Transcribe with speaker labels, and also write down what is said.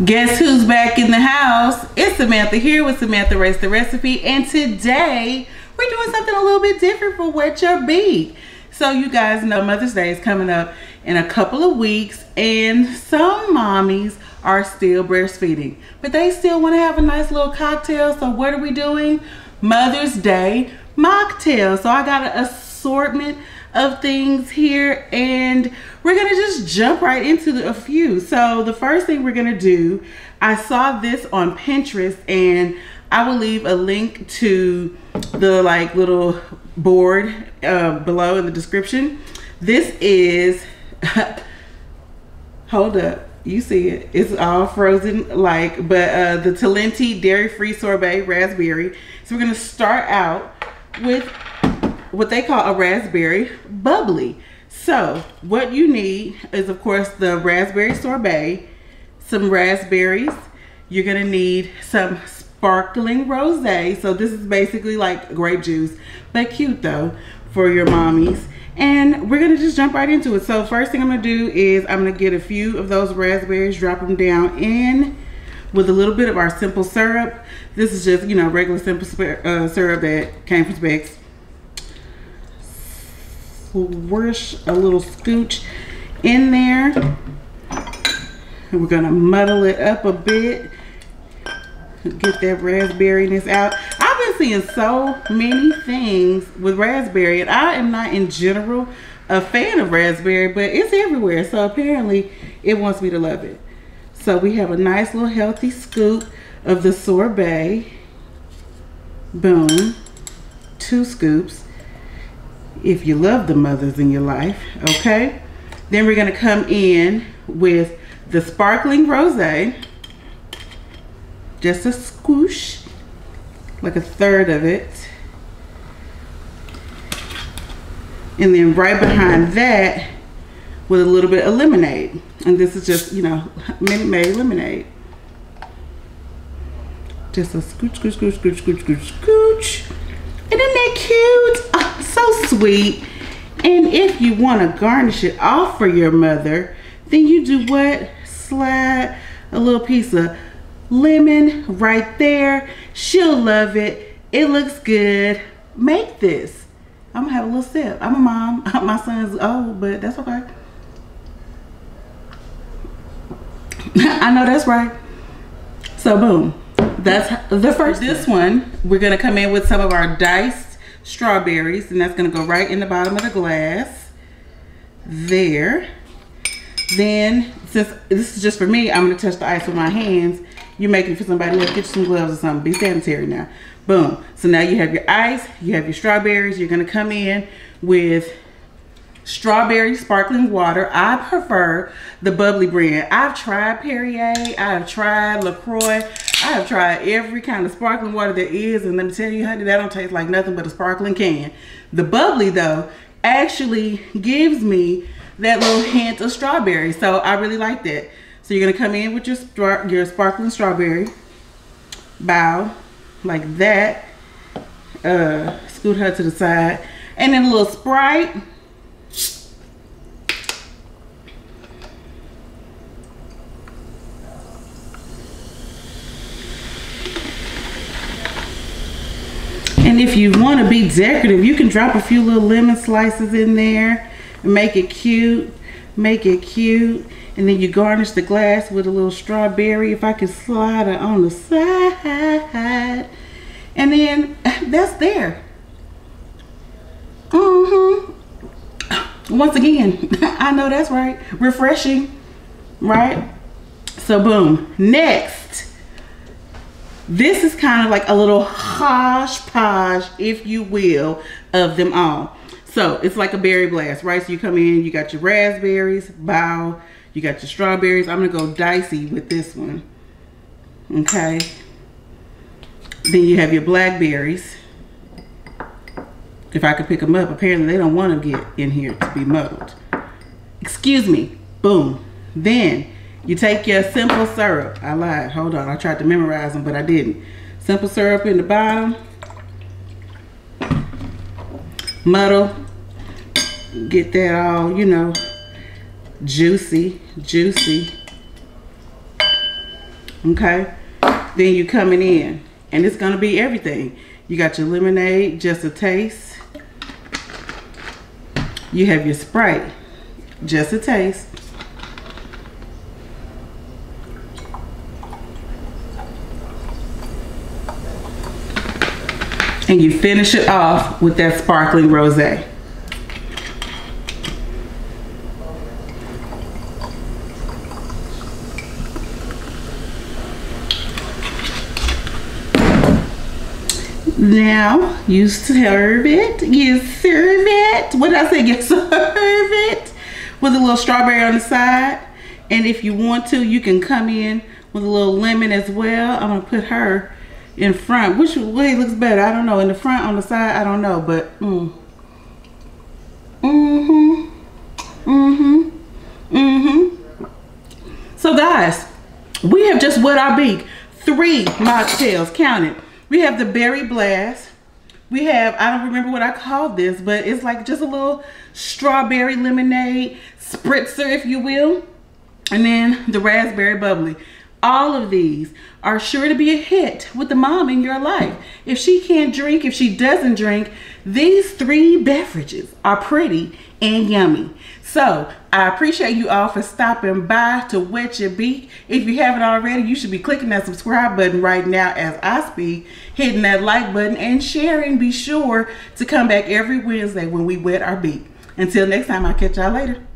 Speaker 1: Guess who's back in the house? It's Samantha here with Samantha Race the Recipe, and today we're doing something a little bit different for Wet Your Beak. So you guys know Mother's Day is coming up in a couple of weeks, and some mommies are still breastfeeding, but they still want to have a nice little cocktail. So what are we doing? Mother's Day mocktail. So I got an assortment of things here, and we're gonna just jump right into a few. So the first thing we're gonna do, I saw this on Pinterest, and I will leave a link to the little board below in the description. This is hold up, you see it, it's all frozen but the Talenti dairy-free sorbet raspberry. So we're gonna start out with what they call a raspberry bubbly. So what you need is, of course, the raspberry sorbet, some raspberries. You're gonna need some sparkling rosé. So this is basically like grape juice, but cute though for your mommies. And we're gonna just jump right into it. So first thing I'm gonna do is I'm gonna get a few of those raspberries, drop them down in with a little bit of our simple syrup. This is just, you know, regular simple syrup that came from Specs. Swish a little scooch in there, and we're gonna muddle it up a bit, get that raspberryness out. I've been seeing so many things with raspberry, and I am not in general a fan of raspberry, but it's everywhere, so apparently it wants me to love it. So we have a nice little healthy scoop of the sorbet. Boom, 2 scoops if you love the mothers in your life. Okay, then we're gonna come in with the sparkling rosé, just a squish, like a third of it, and then right behind that with a little bit of lemonade. And this is just, you know, Minute Maid lemonade. Just a scooch, scooch, scooch, scooch, scooch, scooch, scooch. And isn't that cute? Oh, so sweet. And if you want to garnish it off for your mother, then you do what? Slide a little piece of lemon right there. She'll love it. It looks good. Make this. I'm gonna have a little sip. I'm a mom. My son's old, but that's okay. I know that's right. So boom, that's the first. This one, we're gonna come in with some of our diced strawberries, and that's gonna go right in the bottom of the glass there. Then, since this is just for me, I'm gonna touch the ice with my hands. You're making it for somebody else. Get you some gloves or something. Be sanitary now. Boom. So now you have your ice, you have your strawberries. You're gonna come in with strawberry sparkling water. I prefer the bubbly brand. I've tried Perrier, I've tried LaCroix, I have tried every kind of sparkling water there is, and let me tell you, honey, that don't taste like nothing but a sparkling can. The bubbly though actually gives me that little hint of strawberry, so I really like that. So you're gonna come in with your sparkling strawberry, bow like that, scoot her to the side, and then a little Sprite. And if you want to be decorative, you can drop a few little lemon slices in there and make it cute. Make it cute. And then you garnish the glass with a little strawberry, if I can slide it on the side. And then that's there. Once again, I know that's right. Refreshing, right? So boom. Next. This is kind of like a little hodgepodge, if you will, of them all. So it's like a berry blast, right? So you come in, you got your raspberries, bow, you got your strawberries. I'm gonna go dicey with this one, okay? Then you have your blackberries. If I could pick them up, apparently they don't want to get in here to be muddled. Excuse me, boom. Then you take your simple syrup. I lied, hold on. I tried to memorize them, but I didn't. Simple syrup in the bottom. Muddle. Get that all, you know, juicy, juicy. Okay, then you coming in, and it's gonna be everything. You got your lemonade, just a taste. You have your Sprite, just a taste. And you finish it off with that sparkling rosé. Now you serve it. You serve it. What did I say? You serve it with a little strawberry on the side. And if you want to, you can come in with a little lemon as well. I'm gonna put her in front. Which way looks better? I don't know. In the front, on the side, I don't know. But So guys, we have just wet our beak. 3 mocktails, count it. We have the berry blast. We have, I don't remember what I called this, but it's like just a little strawberry lemonade spritzer, if you will. And then the raspberry bubbly. All of these are sure to be a hit with the mom in your life. If she can't drink, if she doesn't drink, these 3 beverages are pretty and yummy. So I appreciate you all for stopping by to wet your beak. If you haven't already, you should be clicking that subscribe button right now as I speak, hitting that like button and sharing. Be sure to come back every Wednesday when we wet our beak. Until next time, I'll catch y'all later.